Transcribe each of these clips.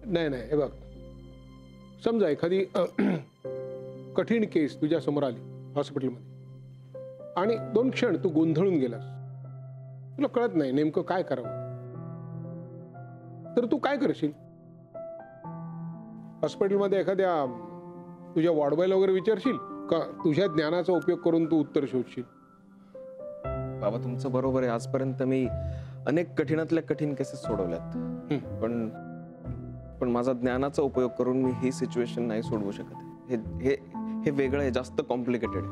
नाही नाही, हे बघ, समजा एखादी कठीण केस तुझ्या समोर आली हॉस्पिटलमध्ये आणि 2 क्षण तू गोंधळून गेलास, तुला कळत नाही नेमकं काय करावं, तर तू काय करशील? हॉस्पिटलमध्ये एखाद्या तुझ्या वॉर्डबॉयला वगैरे विचारशील का तुझ्या ज्ञानाचा उपयोग करून तू उत्तर शोधशील? बाबा तुमचं बरोबर आहे, आजपर्यंत मी अनेक कठीणातल्या कठीण केसेस सोडवल्यात, पण माझा ज्ञानाचा उपयोग करून मी ही सिच्युएशन नाही सोडवू शकत. हे वेगळं आहे, जास्त कॉम्प्लिकेटेड आहे.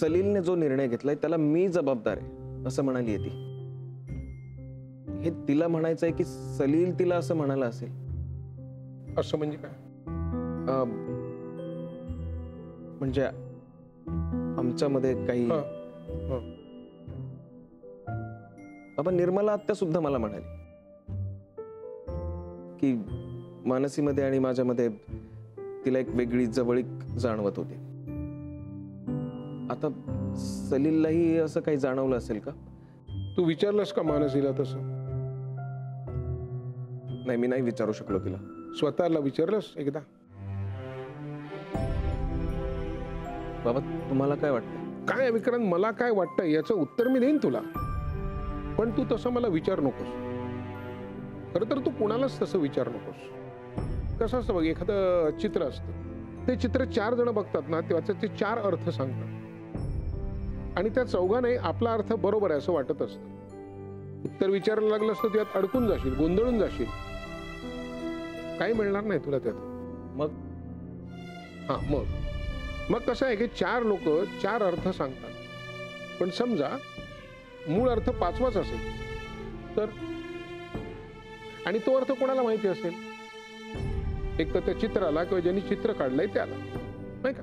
सलीलने जो निर्णय घेतलाय त्याला मी जबाबदार आहे असं म्हणाली ती. हे तिला म्हणायचं आहे की सलील तिला असं म्हणाला असेल? असं म्हणजे काय? म्हणजे आमच्यामध्ये काही बाबा निर्मला आत्या सुद्धा मला म्हणाली की मानसीमध्ये आणि माझ्यामध्ये तिला एक वेगळी जवळीक जाणवत होती. आता सलीललाही असं काही जाणवलं असेल का? तू विचारलंस का मानसीला तसं? नाही, मी नाही विचारू शकलो तिला. स्वतःला विचारलंस एकदा? बाबा तुम्हाला काय वाटतं? काय विक्रांत, मला काय वाटतं याचं उत्तर मी देईन तुला, पण तू तसं मला विचार नकोस. खरं तर तू कुणालाच तसं विचार नकोस. कसं असतं बघ, एखादं चित्र असतं, ते चित्र 4 जण बघतात ना, त्याचे ते 4 अर्थ सांगतात आणि त्या चौघांनाही आपला अर्थ बरोबर आहे असं वाटत असतं. उत्तर विचारायला लागलं असतं त्यात अडकून जाशील, गोंधळून जाशील, काही मिळणार नाही तुला त्यात. मग कसं आहे की 4 लोक 4 अर्थ सांगतात, पण समजा मूळ अर्थ 5वाच असेल तर, आणि तो अर्थ कोणाला माहिती असेल? एक तर त्या चित्राला किंवा ज्यांनी चित्र काढलंय त्याला, नाही का?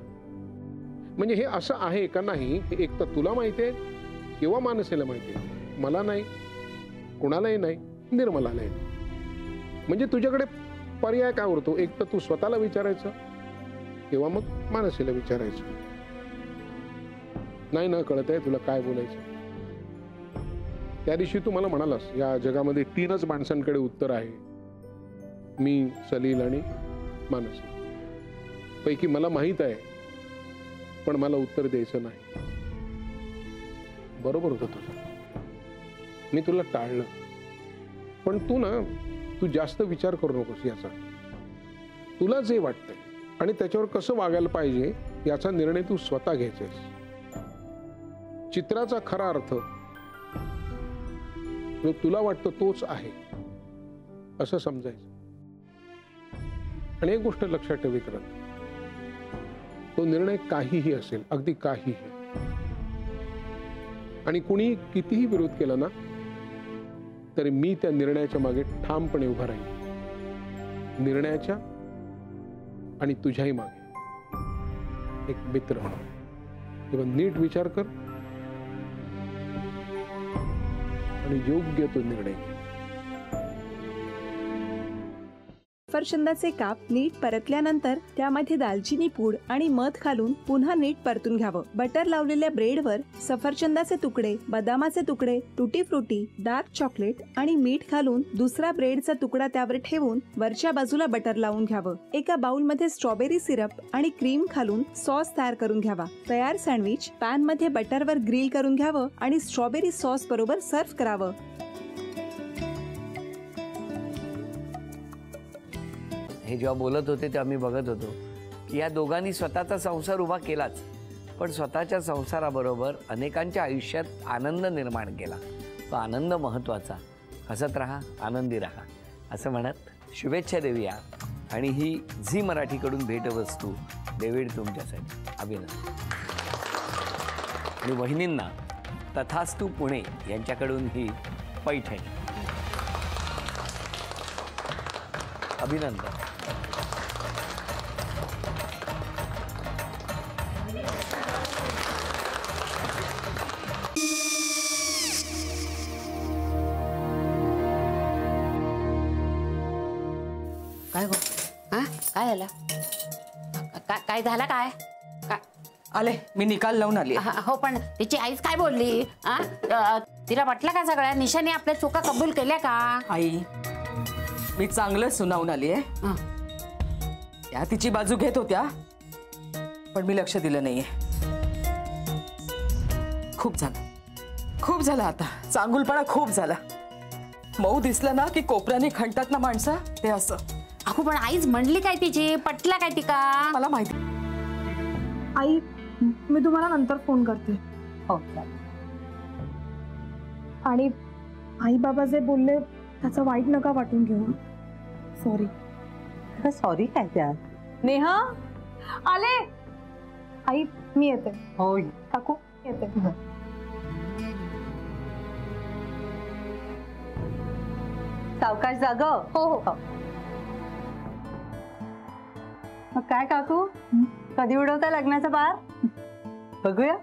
म्हणजे हे असं आहे का नाही, एक तर तुला माहिती आहे किंवा मानसीला माहिती आहे, मला नाही, कुणालाही नाही, निर्मलालाही नाही. म्हणजे तुझ्याकडे पर्याय काय उरतो? एक तर तू स्वतःला विचारायचं किंवा मग मानसीला विचारायचं. नाही ना कळत आहे तुला काय बोलायचं. त्या दिवशी तू मला म्हणालास या जगामध्ये 3च माणसांकडे उत्तर आहे, मी, सलील आणि मानसी. पैकी मला माहित आहे पण मला उत्तर द्यायचं नाही. बरोबर होतं तुझं, मी तुला टाळलं, पण तू जास्त विचार करू नकोस याचा. तुला जे वाटतंय आणि त्याच्यावर कसं वागायला पाहिजे याचा निर्णय तू स्वतः घ्यायचास. चित्राचा खरा अर्थ जो तुला वाटतं तोच आहे असं समजायचं. आणि एक गोष्ट लक्षात ठेव विक्रांत, तो निर्णय काहीही असेल, अगदी काहीही, आणि कुणी कितीही विरोध केला ना तरी मी त्या निर्णयाच्या मागे ठामपणे उभा राहील. निर्णयाच्या आणि तुझ्याही मागे एक मित्र म्हणून. तेव्हा नीट विचार कर आणि योग्य तो निर्णय घे. सफरचंदाचे काप नीट परतल्यानंतर त्यामध्ये दालचिनी पूड आणि मध घालून पुन्हा नीट परतून घ्यावं. बटर लावलेल्या ब्रेडवर सफरचंदाचे तुकडे, बदामाचे तुकडे, टुटी फ्रुटी, डार्क चॉकलेट आणि मीठ घालून दुसरा ब्रेडचा तुकडा त्यावर ठेवून वरच्या बाजूला बटर लावून घ्यावं. एका बाउलमध्ये स्ट्रॉबेरी सिरप आणि क्रीम घालून सॉस तयार करून घ्यावा. तयार सँडविच पॅन मध्ये बटरवर ग्रिल करून घ्यावं आणि स्ट्रॉबेरी सॉस बरोबर सर्व्ह करावं. हे जेव्हा बोलत होते तेव्हा मी बघत होतो की या दोघांनी स्वतःचा संसार उभा केलाच, पण स्वतःच्या संसाराबरोबर अनेकांच्या आयुष्यात आनंद निर्माण केला. तो आनंद महत्त्वाचा. हसत राहा, आनंदी राहा असं म्हणत शुभेच्छा देऊया. आणि ही झी मराठीकडून भेटवस्तू डेव्हिड तुमच्यासाठी. अभिनंदन. आणि वहिनींना तथास्तू पुणे यांच्याकडून ही पैठणी. अभिनंदन. काय गो? हा काय झालं? काय झालं? काय आले मी निकाल लावून आली. हो पण तिची आईच काय बोलली? तिला वाटलं का सगळ्या निशाने आपल्या चुका कबूल केल्या का? आई मी चांगलं सुनावून आली आहे. हं. त्या तिची बाजू घेत होत्या पण मी लक्ष दिलं नाहीये. खूप झालं आता. चांगुलपणा खूप झाला. मऊ दिसलं ना की कोपऱ्याने खणतात ना माणसं, ते असं. अगो पण आईच म्हणली काय तिची, पटला काय तिका? मला माहिती. आई मी तुम्हाला नंतर फोन करते. हो. आणि आई बाबा जे बोलले त्याचं वाईट नका वाटून घेऊ. सॉरी. सॉरी काय त्या? नेहा आले. आई मी येते. होय. काकू येते. सावकाश जाग. हो हो. मग काय काकू, कधी उडवता लग्नाचा बार? बघूया.